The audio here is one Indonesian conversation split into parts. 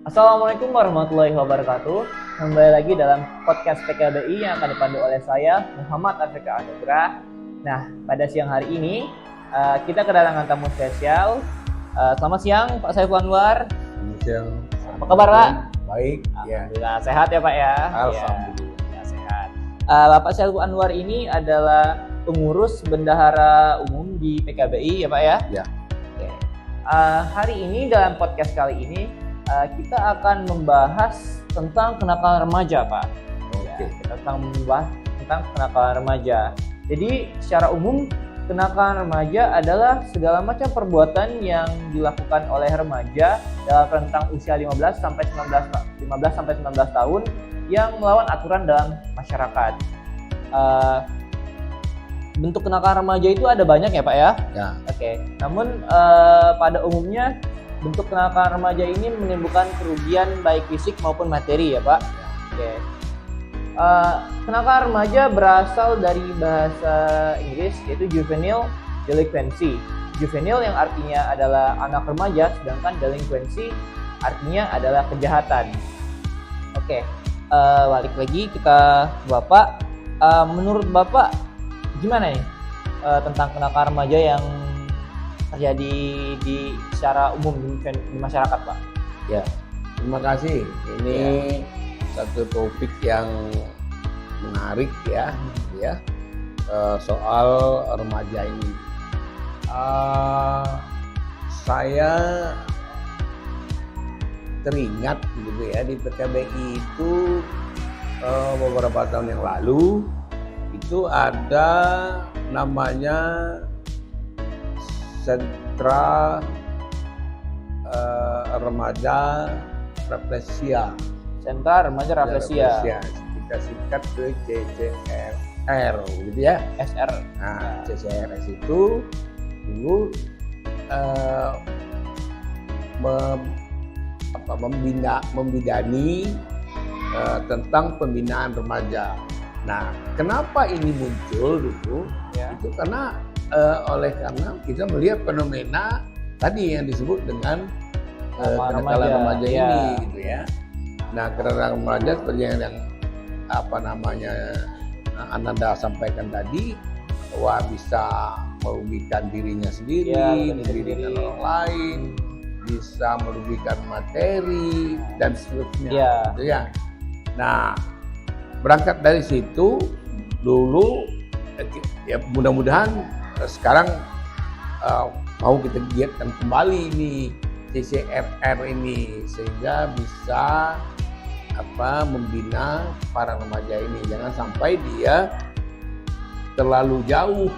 Assalamualaikum warahmatullahi wabarakatuh. Kembali lagi dalam podcast PKBI yang akan dipandu oleh saya, Muhammad Afrika Anugrah. Nah, pada siang hari ini kita kedatangan tamu spesial. Selamat siang Pak Saiful Anwar. Selamat siang. Apa kabar Pak? Baik. Alhamdulillah sehat ya Pak ya. Alhamdulillah. Ya, sehat. Bapak Saiful Anwar ini adalah pengurus bendahara umum di PKBI ya Pak ya. Ya. Oke. Hari ini dalam podcast kali ini kita akan membahas tentang kenakalan remaja, Pak. Oke. Kita akan membahas tentang kenakalan remaja. Jadi, secara umum kenakalan remaja adalah segala macam perbuatan yang dilakukan oleh remaja dalam rentang usia 15 sampai 19 tahun yang melawan aturan dalam masyarakat. Bentuk kenakalan remaja itu ada banyak ya, Pak ya? Ya. Oke. Namun pada umumnya bentuk kenakalan remaja ini menimbulkan kerugian baik fisik maupun materi ya Pak. Oke. Kenakalan remaja berasal dari bahasa Inggris yaitu juvenile delinquency. Juvenile yang artinya adalah anak remaja, sedangkan delinquency artinya adalah kejahatan. Oke. Balik lagi kita Bapak. Menurut Bapak gimana nih tentang kenakalan remaja yang terjadi di secara umum di masyarakat, Pak? Ya, terima kasih. Ini satu topik yang menarik ya, soal remaja ini. Saya teringat gitu ya, di PKBI itu beberapa tahun yang lalu itu ada namanya Sentra Remaja Rafflesia. Sentra Remaja Rafflesia. Kita singkat ke CCRR gitu ya. SR. Nah, CCRS itu dulu membidani tentang pembinaan remaja. Nah, kenapa ini muncul dulu? Ya. Itu karena karena kita melihat fenomena tadi yang disebut dengan kenakalan remaja ini gitu ya. Nah, kenakalan remaja seperti yang Ananda sampaikan tadi, bahwa bisa merugikan dirinya sendiri, merugikan orang lain, bisa merugikan materi dan seterusnya gitu ya. Nah, berangkat dari situ dulu ya mudah-mudahan sekarang mau kita giatkan kembali nih CCRR ini sehingga bisa membina para remaja ini, jangan sampai dia terlalu jauh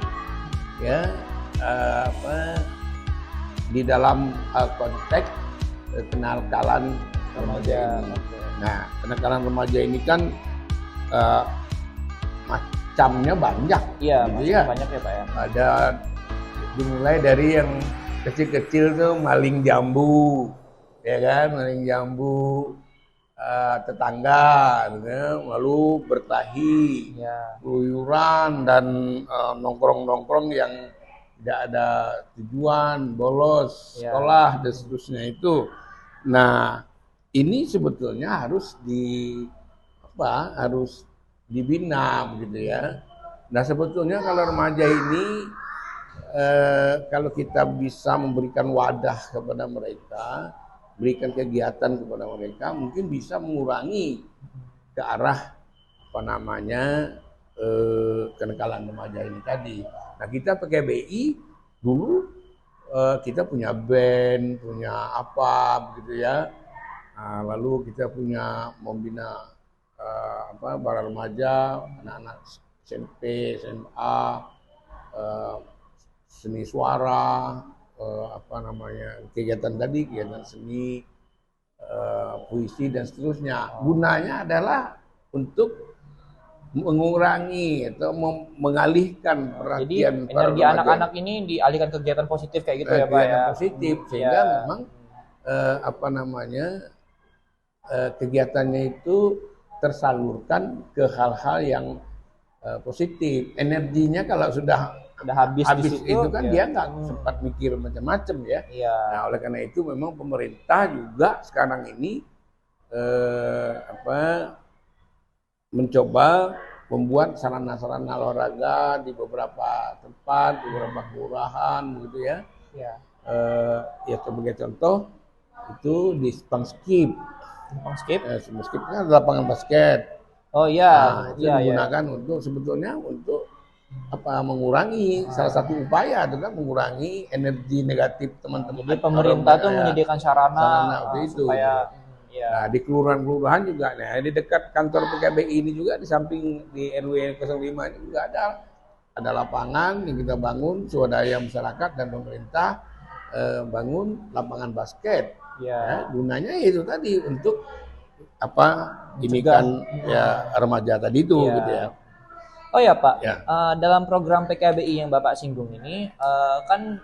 ya di dalam konteks kenakalan remaja ini. Nah, kenakalan remaja ini kan macamnya banyak. Iya, gitu ya. Banyak ya Pak ya. Ada dimulai dari yang kecil-kecil tuh maling jambu, ya kan, maling jambu tetangga, gitu, lalu berkelahi, keluyuran dan nongkrong-nongkrong yang tidak ada tujuan, bolos sekolah dan seterusnya itu. Nah, ini sebetulnya harus dibina begitu ya. Nah, sebetulnya kalau remaja ini kalau kita bisa memberikan wadah kepada mereka, berikan kegiatan kepada mereka, mungkin bisa mengurangi ke arah kenakalan remaja ini tadi. Nah, kita PKBI dulu kita punya band, punya apa begitu ya. Nah, lalu kita punya membina para remaja, anak-anak SMP, SMA, seni suara, kegiatan seni, puisi dan seterusnya. Gunanya adalah untuk mengurangi atau mengalihkan perhatian jadi energi anak-anak ini dialihkan kegiatan positif kayak gitu ya Pak ya. Positif sehingga memang kegiatannya itu tersalurkan ke hal-hal yang positif. Energinya kalau sudah habis itu kan dia nggak sempat mikir macam-macam ya. Iya. Nah, oleh karena itu memang pemerintah juga sekarang ini apa mencoba membuat sarana-sarana olahraga di beberapa tempat, di beberapa kelurahan, begitu ya. Ya. Ya sebagai contoh itu di Spangskip. Skip. Spangskip kan ada lapangan basket. Oh iya, Nah, itu iya, digunakan untuk sebetulnya untuk apa mengurangi salah satu upaya adalah mengurangi energi negatif teman-teman. Jadi pemerintah tuh ya, menyediakan sarana untuk itu. supaya ya. Nah, di kelurahan-kelurahan juga, nah di dekat kantor PKBI ini juga di samping di RW 05 ini juga ada lapangan yang kita bangun swadaya masyarakat dan pemerintah bangun lapangan basket. Ya, gunanya itu tadi untuk apa ini kan ya remaja tadi itu ya. gitu ya. Oh ya Pak, Ya. Dalam program PKBI yang Bapak singgung ini kan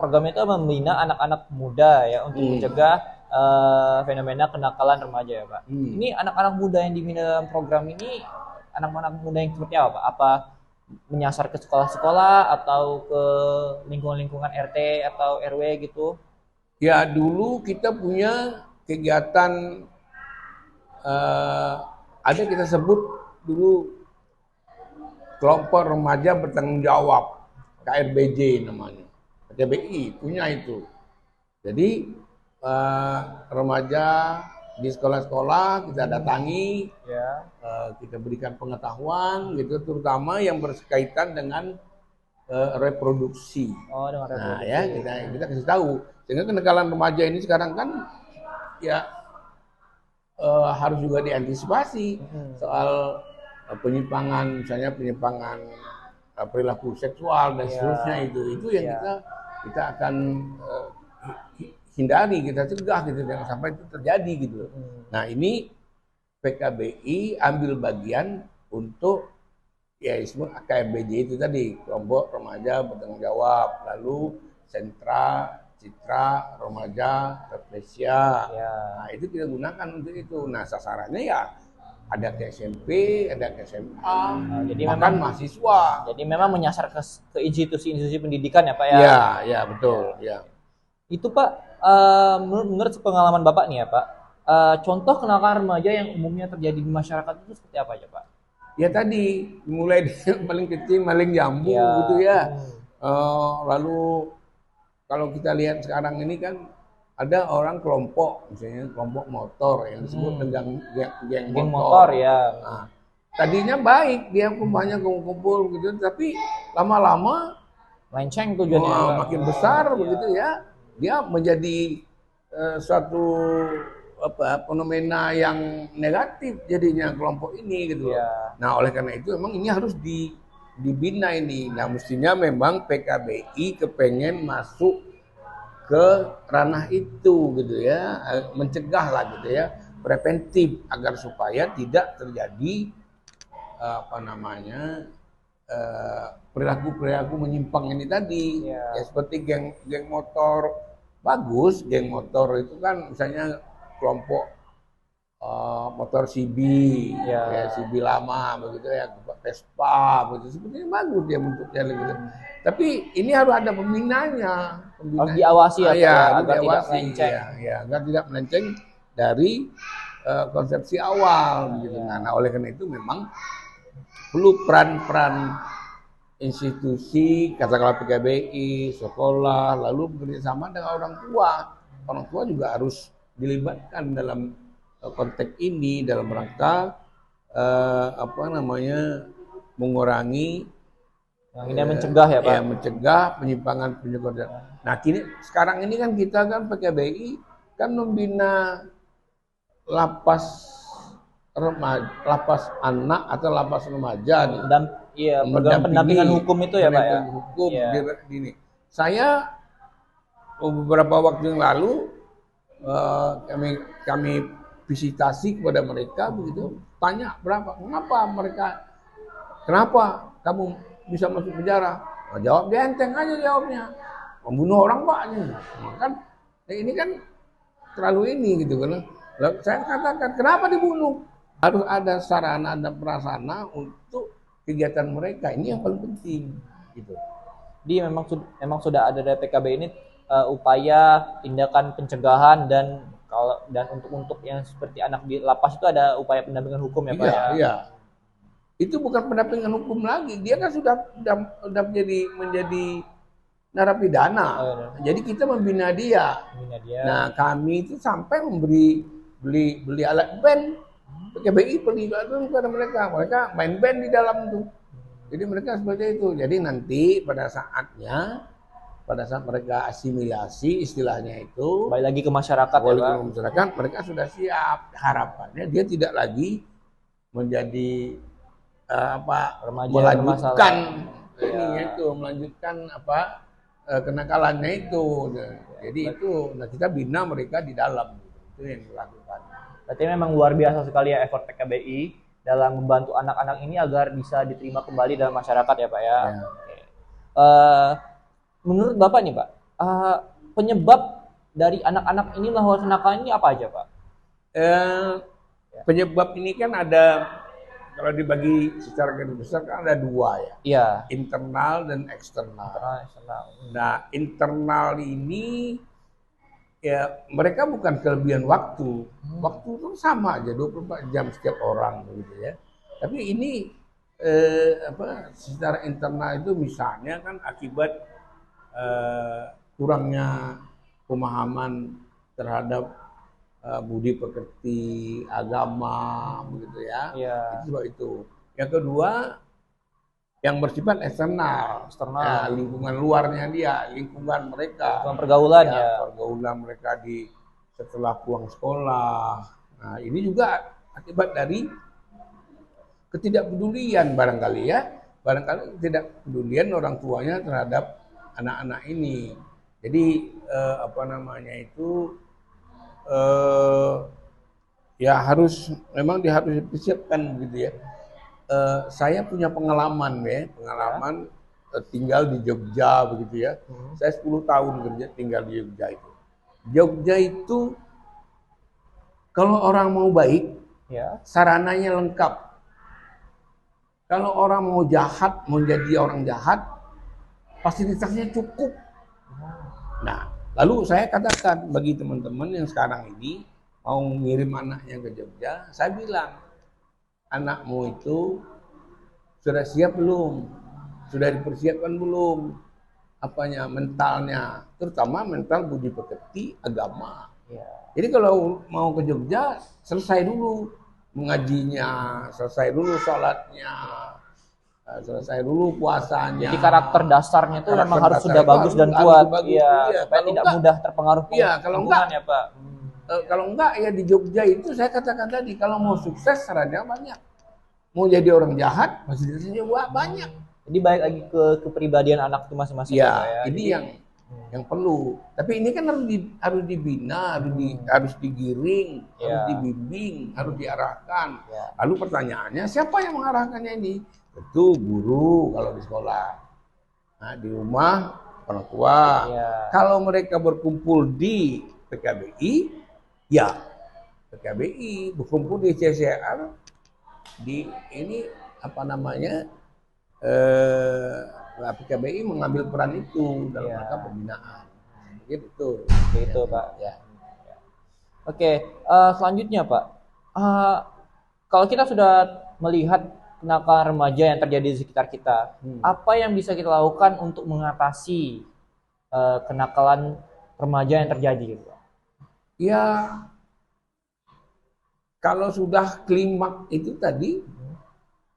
program itu membina anak-anak muda ya untuk mencegah fenomena kenakalan remaja ya Pak. Ini anak-anak muda yang dibina dalam program ini anak-anak muda yang seperti apa Pak? Apa menyasar ke sekolah-sekolah atau ke lingkungan-lingkungan RT atau RW gitu? Ya dulu kita punya kegiatan ada kita sebut dulu kelompok remaja bertanggung jawab, KRBJ namanya. PKBI punya itu. Jadi remaja di sekolah-sekolah kita datangi, Ya. kita berikan pengetahuan gitu, terutama yang berkaitan dengan reproduksi. Oh, dengan Nah reproduksi. ya kita kasih tahu. Sehingga kenakalan remaja ini sekarang kan ya harus juga diantisipasi soal penyimpangan, misalnya penyimpangan perilaku seksual dan seterusnya itu yang kita akan hindari, kita cegah gitu jangan sampai itu terjadi gitu. Nah ini PKBI ambil bagian untuk ya disebut KRBJ itu tadi, kelompok remaja bertanggung jawab, lalu sentra citra remaja terplesia. Nah itu kita gunakan untuk itu. Nah sasarannya ya ada ke SMP, ada ke SMA, jadi bahkan memang mahasiswa. Jadi memang menyasar ke institusi-institusi pendidikan ya Pak ya. Iya betul. Ya. Itu Pak, menurut pengalaman Bapak nih ya Pak, contoh kenakalan remaja yang umumnya terjadi di masyarakat itu seperti apa aja Pak? Ya tadi mulai dari paling kecil, paling jambu gitu ya. Lalu kalau kita lihat sekarang ini kan ada orang kelompok, misalnya kelompok motor yang disebut dengan geng motor ya. Nah, tadinya baik dia banyak kumpul gitu, tapi lama-lama melenceng tujuannya makin besar begitu ya, dia menjadi suatu fenomena yang negatif jadinya kelompok ini gitu. Nah oleh karena itu memang ini harus dibina ini. Nah mestinya memang PKBI kepengen masuk ke ranah itu gitu ya, mencegah lah gitu ya, preventif agar supaya tidak terjadi perilaku menyimpang ini tadi. Ya seperti geng motor, bagus geng motor itu kan misalnya kelompok motor CB, ya CB lama begitu ya, Vespa begitu, sebetulnya bagus dia bentuknya gitu. Tapi ini harus ada pembinanya, harus diawasi agar tidak melenceng. Agar tidak melenceng dari konsepsi awal gitu. Nah, oleh karena itu memang perlu peran-peran institusi, katakanlah PKBI, sekolah, lalu bekerjasama dengan orang tua. Orang tua juga harus dilibatkan dalam konteks ini dalam rangka mengurangi mencegah ya Pak. Ya, mencegah penyimpangan. Nah, sekarang ini kan kita kan PKBI kan membina lapas remaja, lapas anak atau lapas remaja nih. Dan pendampingan hukum itu ya Pak ya. Hukum gini. Saya beberapa waktu yang lalu kami visitasi kepada mereka begitu, tanya kenapa kamu bisa masuk penjara? Nah, jawab dia enteng aja jawabnya, membunuh orang Pak kan ini kan terlalu ini gitu kan. Lalu saya katakan kenapa dibunuh? Harus ada sarana dan prasarana untuk kegiatan mereka, ini yang paling penting gitu. Jadi memang sudah ada dari PKB ini upaya tindakan pencegahan dan Kalau dan untuk yang seperti anak di lapas itu ada upaya pendampingan hukum ya Pak Iya, ya. iya. Itu bukan pendampingan hukum lagi. Dia kan sudah menjadi narapidana. Jadi kita membina dia. Nah, kami itu sampai beli alat band. PKBI beli alat band kepada mereka. Mereka main band di dalam itu. Jadi mereka seperti itu. Jadi nanti pada saat mereka asimilasi istilahnya itu, Balik lagi ke masyarakat ya Pak. ke masyarakat, mereka sudah siap. Harapannya dia tidak lagi menjadi melanjutkan kenakalannya itu. Jadi itu, nah kita bina mereka di dalam, itu yang dilakukan. Berarti memang luar biasa sekali ya effort PKBI dalam membantu anak-anak ini agar bisa diterima kembali dalam masyarakat ya Pak ya. Menurut Bapak nih Pak, penyebab dari anak-anak ini melakukan kenakalan ini apa aja Pak? Penyebab ini kan ada, kalau dibagi secara garis besar kan ada dua ya. Iya. Internal dan eksternal. Nah, internal ini ya mereka bukan kelebihan waktu. Waktu itu sama aja 24 jam setiap orang begitu ya. Tapi ini secara internal itu misalnya kan akibat kurangnya pemahaman terhadap budi pekerti, agama, begitu ya. Itu sebab itu. Yang kedua, yang bersifat eksternal. Ya, lingkungan luarnya dia, lingkungan mereka. Lingkungan pergaulan ya. Pergaulan mereka setelah pulang sekolah. Nah, ini juga akibat dari ketidakpedulian barangkali ya. Barangkali ketidakpedulian orang tuanya terhadap anak-anak ini. Jadi ya harus dipersiapkan gitu ya. Saya punya pengalaman tinggal di Jogja begitu ya. Saya 10 tahun tinggal di Jogja itu. Jogja itu kalau orang mau baik, sarananya lengkap. Kalau orang mau jahat, mau jadi orang jahat, fasilitasnya cukup. Nah, lalu saya katakan bagi teman-teman yang sekarang ini mau ngirim anaknya ke Jogja, saya bilang, anakmu itu sudah siap belum? Sudah dipersiapkan belum? Mentalnya, terutama mental budi pekerti agama. Jadi kalau mau ke Jogja, selesai dulu mengajinya, selesai dulu sholatnya, selesai dulu puasanya. Jadi karakter dasarnya itu memang harus sudah bagus dan kuat. Supaya tidak mudah terpengaruh lingkungan ya Pak. Kalau enggak ya di Jogja itu saya katakan tadi, kalau mau sukses sarannya banyak. Mau jadi orang jahat fasilitasnya banyak. Jadi balik lagi ke kepribadian anak itu masing-masing ya. Ini yang perlu. Tapi ini kan harus dibina, harus digiring, harus dibimbing, harus diarahkan. Lalu pertanyaannya siapa yang mengarahkannya ini? Tentu guru kalau di sekolah. Nah, di rumah orang tua. Kalau mereka berkumpul di PKBI, ya PKBI berkumpul di CCR, di ini PKBI mengambil peran itu dalam rangka pembinaan. Gitu. Gitu Pak. Oke, selanjutnya Pak. Kalau kita sudah melihat kenakalan remaja yang terjadi di sekitar kita, apa yang bisa kita lakukan untuk mengatasi kenakalan remaja yang terjadi gitu? Ya, kalau sudah klimaks itu tadi,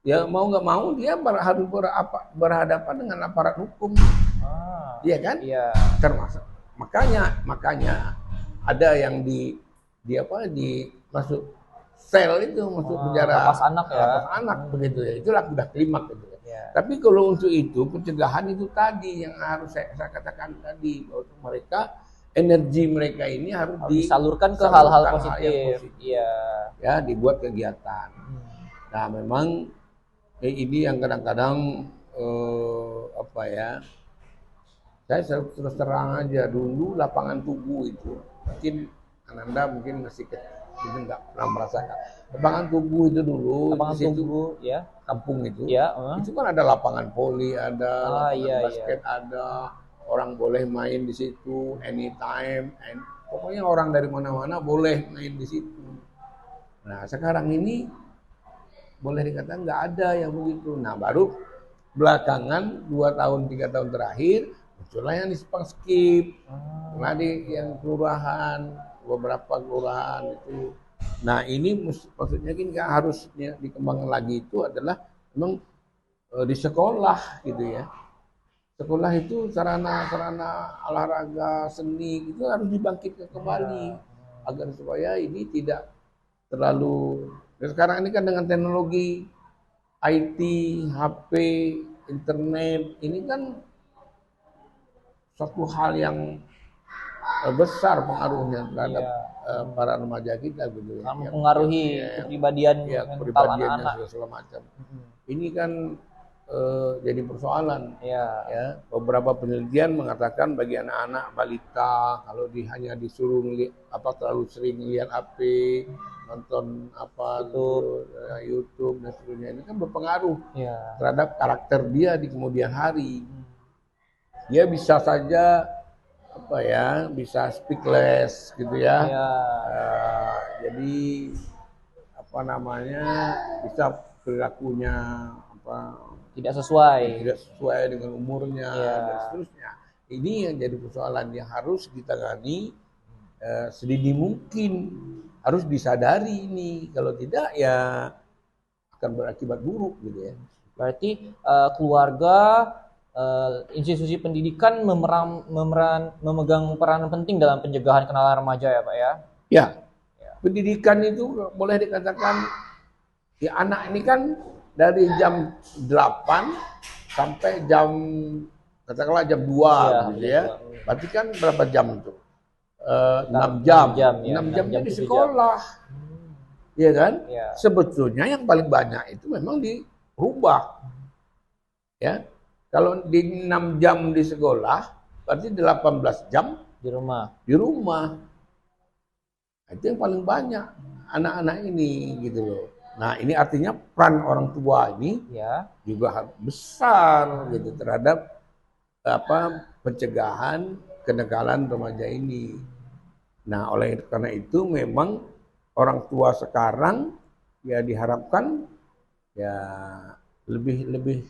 ya mau nggak mau dia harus berhadapan dengan aparat hukum, iya kan? Iya. Termasuk makanya ada yang masuk sel itu, masuk penjara lapas anak ya. Lapas anak begitu ya. Itulah sudah klimaks gitu ya. Tapi kalau untuk itu pencegahan itu tadi yang harus saya katakan tadi, bahwa mereka energi mereka ini harus disalurkan ke hal-hal positif. Iya. Ya, dibuat kegiatan. Nah, memang ini yang kadang-kadang saya terus terang aja, dulu lapangan Tugu itu mungkin Ananda masih mungkin nggak pernah merasakan. Lapangan Tugu itu dulu, kampung itu, itu kan ada lapangan voli, ada lapangan basket, ada orang boleh main di situ anytime, Pokoknya orang dari mana-mana boleh main di situ. Nah sekarang ini boleh dikatakan nggak ada yang begitu. Nah baru belakangan 2 tahun 3 tahun terakhir muncullah yang di Sepang Skip, tadi yang kelurahan, beberapa kelurahan itu. Nah ini maksudnya kan harusnya dikembangkan lagi itu adalah memang di sekolah gitu ya. Sekolah itu sarana olahraga seni itu harus dibangkitkan kembali agar supaya ini tidak terlalu. Dan sekarang ini kan dengan teknologi IT, HP, internet, ini kan suatu hal yang besar pengaruhnya terhadap para remaja kita gitu ya. Mempengaruhi kepribadian mental anak-anak segala macam. Ini kan jadi persoalan. Ya, beberapa penelitian mengatakan bagi anak-anak balita kalau hanya disuruh terlalu sering lihat HP, nonton YouTube dan seterusnya, ini kan berpengaruh terhadap karakter dia di kemudian hari. Dia bisa saja bisa speechless gitu ya. Jadi bisa perilakunya tidak sesuai dengan umurnya dan seterusnya. Ini yang jadi persoalan yang harus kita tangani sedini mungkin, harus disadari ini. Kalau tidak ya akan berakibat buruk gitu ya. Berarti keluarga, institusi pendidikan memegang peran penting dalam pencegahan kenalan remaja ya Pak ya? Ya, pendidikan itu boleh dikatakan ya anak ini kan dari jam 8 sampai katakanlah jam 2 gitu ya. Berarti kan berapa jam itu? 6 jam. 6 jam di sekolah. Iya kan? Sebetulnya yang paling banyak itu memang dirubah. Ya. Kalau di 6 jam di sekolah, berarti 18 jam di rumah. Itu yang paling banyak anak-anak ini gitu loh. Nah ini artinya peran orang tua ini juga besar gitu terhadap pencegahan kenakalan remaja ini. Nah oleh karena itu memang orang tua sekarang ya diharapkan ya lebih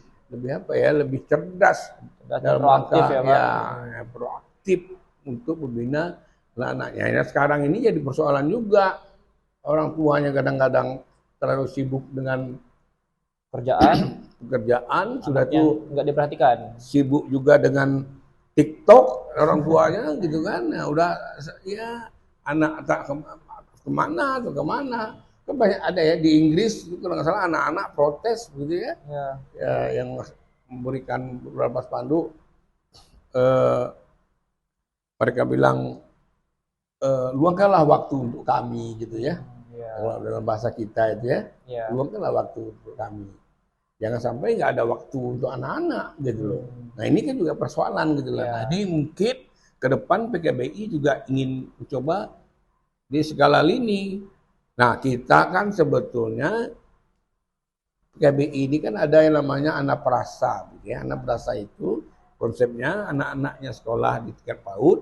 cerdas dalam proaktif proaktif untuk membina anaknya. Nah, sekarang ini jadi persoalan juga orang tuanya kadang-kadang terlalu sibuk dengan pekerjaan sudah tuh nggak diperhatikan, sibuk juga dengan TikTok orang tuanya gitu kan. Nah, udah ya anak tak kemana kan banyak ada ya di Inggris itu kalau nggak salah anak-anak protes gitu ya, yang memberikan beberapa spanduk mereka bilang luangkanlah waktu untuk kami gitu ya. Kalau dalam bahasa kita itu ya, luangkanlah waktu untuk kami. Jangan sampai nggak ada waktu untuk anak-anak gitu loh. Nah ini kan juga persoalan gitu loh. Nah ini mungkin ke depan PKBI juga ingin mencoba di segala lini. Nah kita kan sebetulnya PKBI ini kan ada yang namanya anak perasa. Gitu ya. Anak perasa itu konsepnya anak-anaknya sekolah di tingkat PAUD,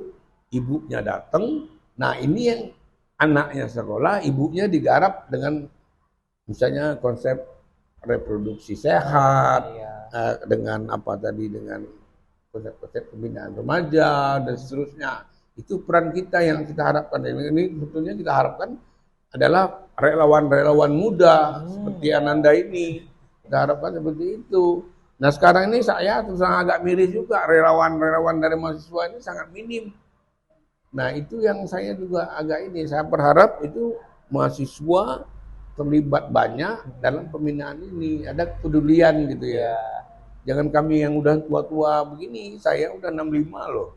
ibunya datang. Nah ini yang anaknya sekolah, ibunya digarap dengan misalnya konsep reproduksi sehat, dengan dengan konsep-konsep pembinaan remaja dan seterusnya. Itu peran kita yang kita harapkan. Ini sebetulnya kita harapkan adalah relawan-relawan muda seperti Ananda ini. Kita harapkan seperti itu. Nah sekarang ini saya terus agak miris juga, relawan-relawan dari mahasiswa ini sangat minim. Nah itu yang saya juga agak saya berharap itu mahasiswa terlibat banyak dalam pembinaan ini, ada kepedulian gitu ya. Jangan kami yang udah tua-tua begini, saya udah 65 loh.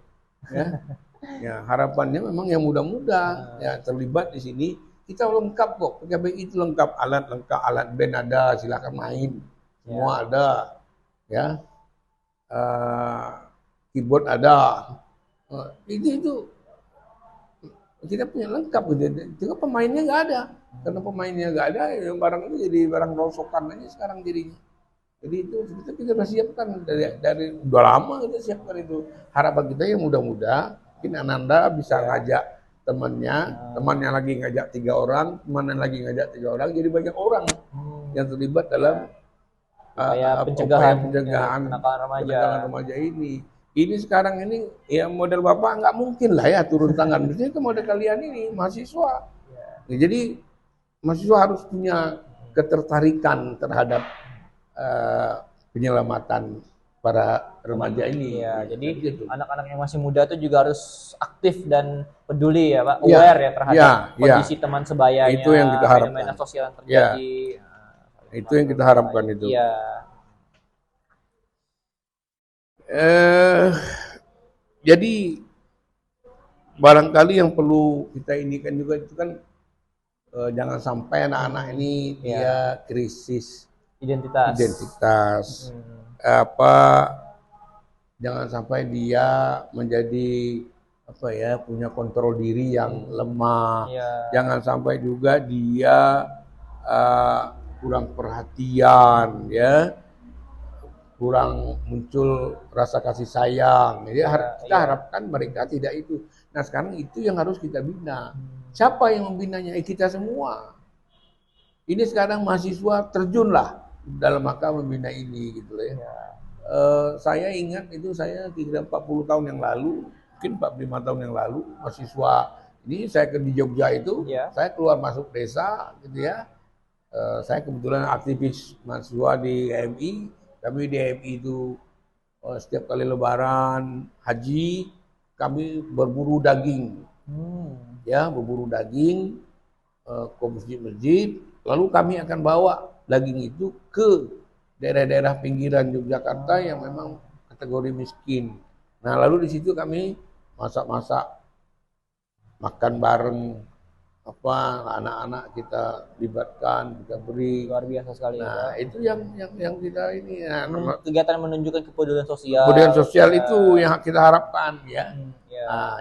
Ya, harapannya memang yang muda-muda ya terlibat di sini. Kita lengkap kok, PKBI itu lengkap, alat band ada, silakan main, semua ada, ya, keyboard ada, itu kita punya lengkap gitu. Cuma pemainnya nggak ada. Karena pemainnya nggak ada, yang barang itu jadi barang rosokan aja sekarang jadinya. Jadi itu kita sudah siapkan dari udah lama kita siapkan itu. Harapan kita yang muda-muda, mungkin Ananda bisa ngajak temannya lagi ngajak 3 orang, temannya lagi ngajak 3 orang, jadi banyak orang yang terlibat dalam upaya pencegahan kenakalan remaja ini. Ini sekarang ini ya model Bapak nggak mungkin lah ya turun tangan. Mestinya ke model kalian ini mahasiswa. Nah, jadi mahasiswa harus punya ketertarikan terhadap penyelamatan para remaja ini. Ya, jadi anak-anak yang masih muda itu juga harus aktif dan peduli ya Pak, aware ya terhadap kondisi teman sebayanya, itu yang kita harapkan. fenomena sosial yang terjadi. Itu yang kita harapkan itu. Iya. Jadi barangkali yang perlu kita indikan juga itu kan jangan sampai anak-anak ini dia krisis identitas. Jangan sampai dia menjadi punya kontrol diri yang lemah. Jangan sampai juga dia kurang perhatian, ya, kurang muncul rasa kasih sayang. Jadi kita harapkan mereka tidak itu. Nah sekarang itu yang harus kita bina. Siapa yang membinanya? Kita semua. Ini sekarang mahasiswa terjunlah dalam rangka membina ini, gitu ya. Saya ingat itu saya kira 40 tahun yang lalu, mungkin 45 tahun yang lalu, mahasiswa ini saya di Jogja itu, saya keluar masuk desa, gitu ya. Saya kebetulan aktivis mahasiswa di HMI. Kami di HMI itu setiap kali Lebaran, haji, kami berburu daging, ya, berburu daging ke masjid-masjid. Lalu kami akan bawa daging itu ke daerah-daerah pinggiran Yogyakarta yang memang kategori miskin. Nah, lalu di situ kami masak-masak, makan bareng, anak-anak kita libatkan, kita beri. Luar biasa sekali. Nah, itu yang kita ini. Kegiatan menunjukkan kepedulian sosial. Kepedulian sosial itu yang kita harapkan, ya. Nah,